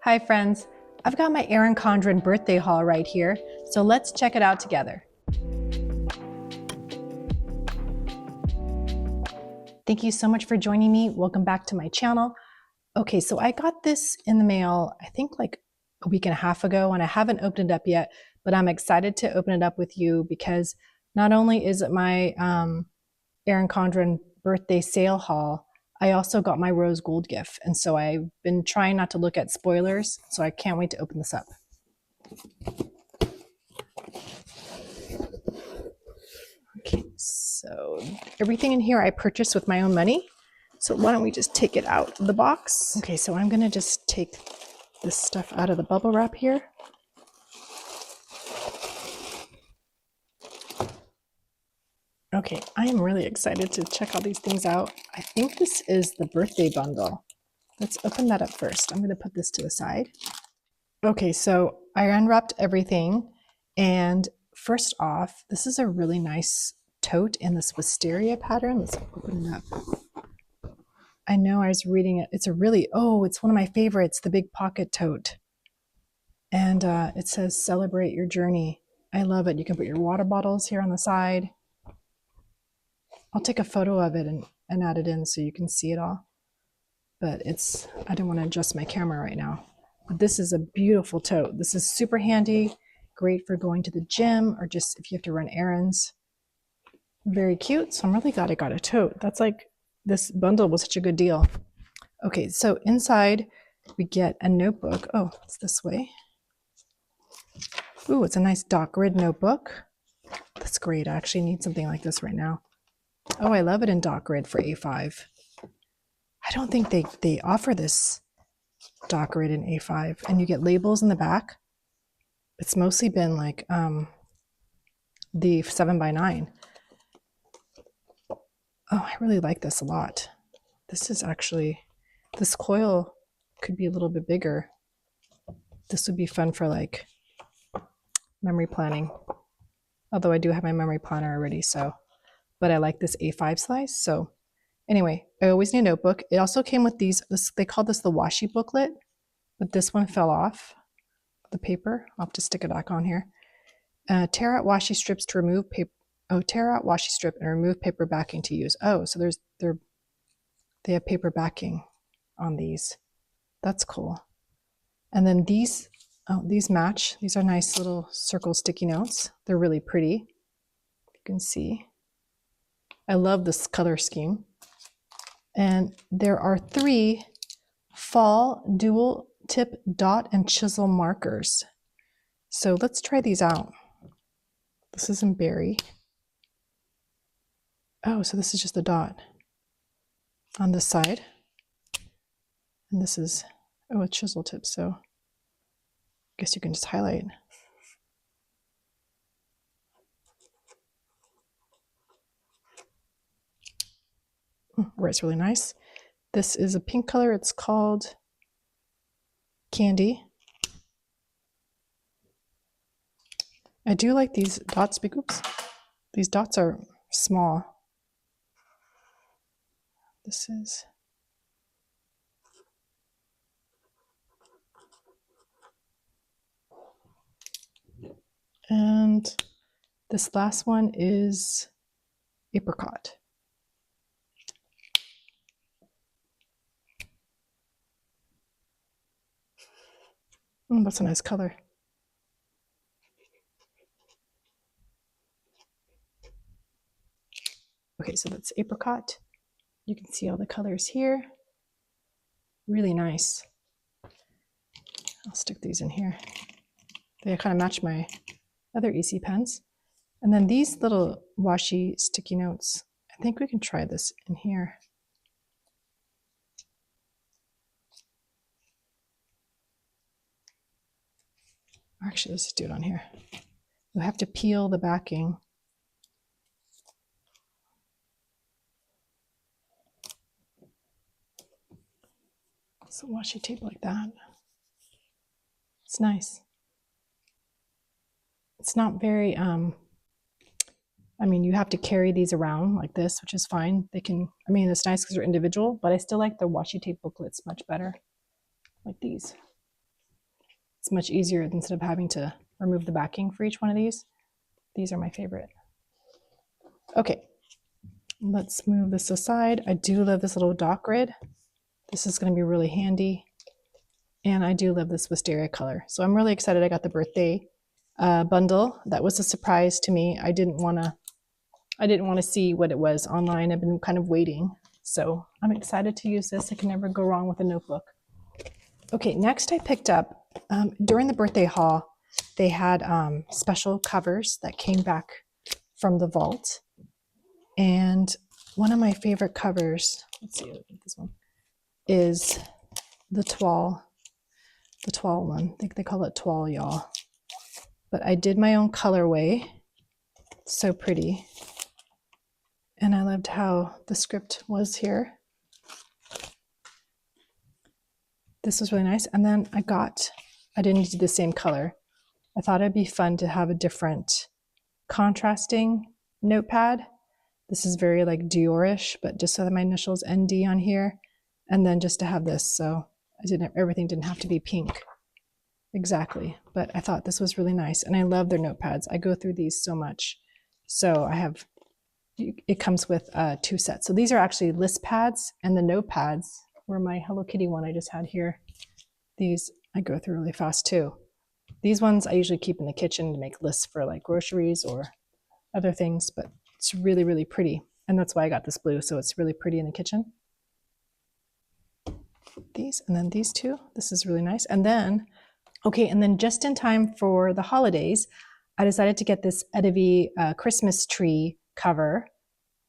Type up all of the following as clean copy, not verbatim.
Hi friends, I've got my Erin Condren birthday haul right here, so let's check it out together. Thank you so much for joining me. Welcome back to my channel. Okay, so I got this in the mail, I think like a week and a half ago, and I haven't opened it up yet, but I'm excited to open it up with you because not only is it my Erin Condren birthday sale haul, I also got my rose gold gift. And so I've been trying not to look at spoilers, so I can't wait to open this up. Okay, so everything in here I purchased with my own money. So why don't we just take it out of the box? Okay, so I'm gonna just take this stuff out of the bubble wrap here. Okay, I am really excited to check all these things out. I think this is the birthday bundle. Let's open that up first. I'm gonna put this to the side. Okay, so I unwrapped everything, and first off, this is a really nice tote in this Wisteria pattern. Let's open it up. I know I was reading it. It's a really, it's one of my favorites, the big pocket tote. And it says, celebrate your journey. I love it. You can put your water bottles here on the side. I'll take a photo of it and add it in so you can see it all. But I don't want to adjust my camera right now. But this is a beautiful tote. This is super handy, great for going to the gym or just if you have to run errands. Very cute. So I'm really glad I got a tote. That's like, this bundle was such a good deal. Okay, so inside we get a notebook. Oh, it's this way. Ooh, it's a nice dot grid notebook. That's great. I actually need something like this right now. Oh, I love it in dot grid for A5. I don't think they offer this dot grid in A5, and you get labels in the back. It's mostly been like the 7x9. Oh, I really like this a lot. This is actually, this coil could be a little bit bigger. This would be fun for like memory planning. Although I do have my memory planner already, so, but I like this A5 size. So anyway, I always need a notebook. It also came with they call this the Washi booklet, but this one fell off the paper. I'll have to stick it back on here. Tear out washi strips to remove paper. Oh, tear out washi strip and remove paper backing to use. Oh, so they have paper backing on these. That's cool. And then these match. These are nice little circle sticky notes. They're really pretty. You can see. I love this color scheme. And there are 3 fall dual tip dot and chisel markers. So let's try these out. This is in berry. Oh, so this is just a dot on this side. And this is, a chisel tip. So I guess you can just highlight. Writes really nice. This is a pink color. It's called Candy. I do like these dots. Oops. These dots are small. This is, and this last one is apricot. That's a nice color. Okay, so that's apricot. You can see all the colors here. Really nice. I'll stick these in here. They kind of match my other EC pens. And then these little washi sticky notes, I think we can try this in here. Actually, let's do it on here. You'll have to peel the backing. So washi tape like that. It's nice. It's not very, I mean, you have to carry these around like this, which is fine. It's nice because they're individual, but I still like the washi tape booklets much better, like these. much easier instead of having to remove the backing for each one of these. These are my favorite. Okay, let's move this aside. I do love this little dot grid. This is going to be really handy. And I do love this wisteria color. So I'm really excited I got the birthday bundle. That was a surprise to me. I didn't want to see what it was online. I've been kind of waiting. So I'm excited to use this. I can never go wrong with a notebook. Okay, next I picked up, during the birthday haul, they had special covers that came back from the vault. And one of my favorite covers, let's see, this one, is the Toile one. I think they call it Toile Y'all. But I did my own colorway. So pretty. And I loved how the script was here. This was really nice. And then I didn't do the same color. I thought it'd be fun to have a different contrasting notepad. This is very like Dior-ish, but just so that my initials ND on here. And then just to have this, so everything didn't have to be pink. Exactly. But I thought this was really nice. And I love their notepads. I go through these so much. So it comes with 2 sets. So these are actually Listpads, and the notepads were my Hello Kitty one I just had here. These I go through really fast too. These ones I usually keep in the kitchen to make lists for like groceries or other things, but it's really, really pretty. And that's why I got this blue. So it's really pretty in the kitchen. These, and then these 2, this is really nice. And then, okay, and then just in time for the holidays, I decided to get this Edevi Christmas tree cover.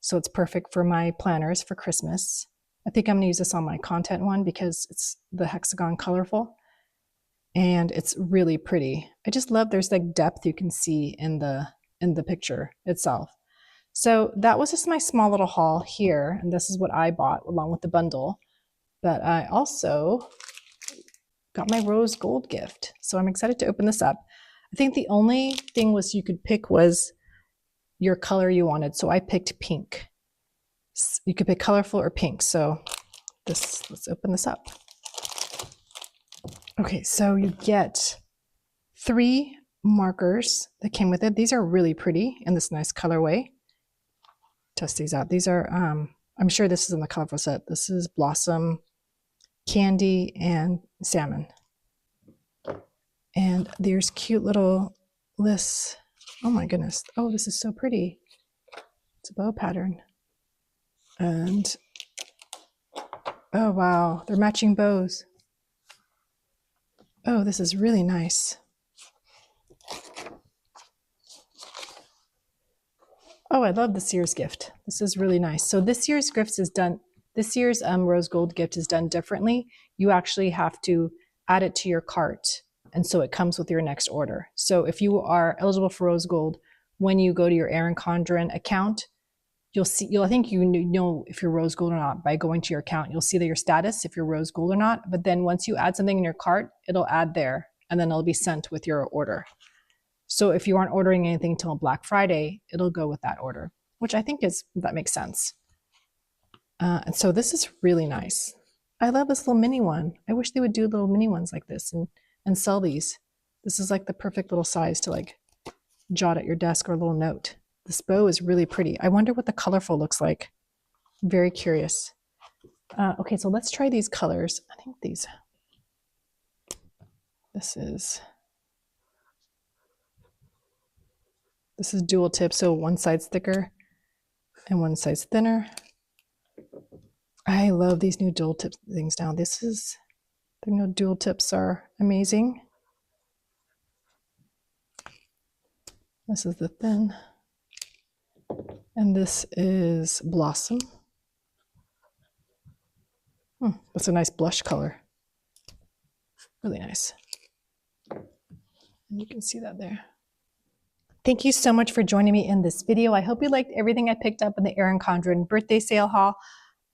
So it's perfect for my planners for Christmas. I think I'm gonna use this on my content one because it's the hexagon colorful and it's really pretty. I just love there's like depth you can see in the picture itself. So that was just my small little haul here. And this is what I bought along with the bundle. But I also got my rose gold gift. So I'm excited to open this up. I think the only thing was you could pick was your color you wanted. So I picked pink. You could pick colorful or pink. So let's open this up. Okay, so you get 3 markers that came with it. These are really pretty in this nice colorway. Test these out. These are, I'm sure this is in the colorful set. This is Blossom, Candy, and Salmon. And there's cute little lists. Oh my goodness. Oh, this is so pretty. It's a bow pattern. And, oh wow, they're matching bows. Oh, this is really nice. Oh, I love this year's gift. This is really nice. So this year's gift is done, this year's rose gold gift is done differently. You actually have to add it to your cart. And so it comes with your next order. So if you are eligible for rose gold, when you go to your Erin Condren account, I think you know if you're rose gold or not by going to your account. You'll see that your status, if you're rose gold or not. But then once you add something in your cart, it'll add there and then it'll be sent with your order. So if you aren't ordering anything until Black Friday, it'll go with that order, which I think that makes sense. And so this is really nice. I love this little mini one. I wish they would do little mini ones like this and sell these. This is like the perfect little size to like jot at your desk or a little note. This bow is really pretty. I wonder what the colorful looks like. I'm very curious. Okay, so let's try these colors. I think this is dual tip, so one side's thicker and one side's thinner. I love these new dual tip things now. The new dual tips are amazing. This is the thin. And this is Blossom. That's a nice blush color. Really nice. And you can see that there. Thank you so much for joining me in this video. I hope you liked everything I picked up in the Erin Condren birthday sale haul.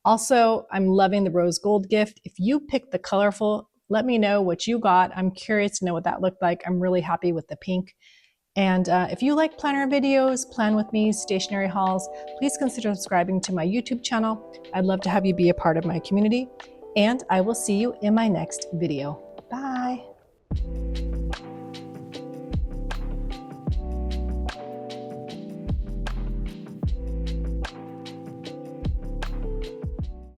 Also, I'm loving the rose gold gift. If you picked the colorful, let me know what you got. I'm curious to know what that looked like. I'm really happy with the pink. And if you like planner videos, plan with me, stationery hauls, please consider subscribing to my YouTube channel. I'd love to have you be a part of my community. And I will see you in my next video. Bye.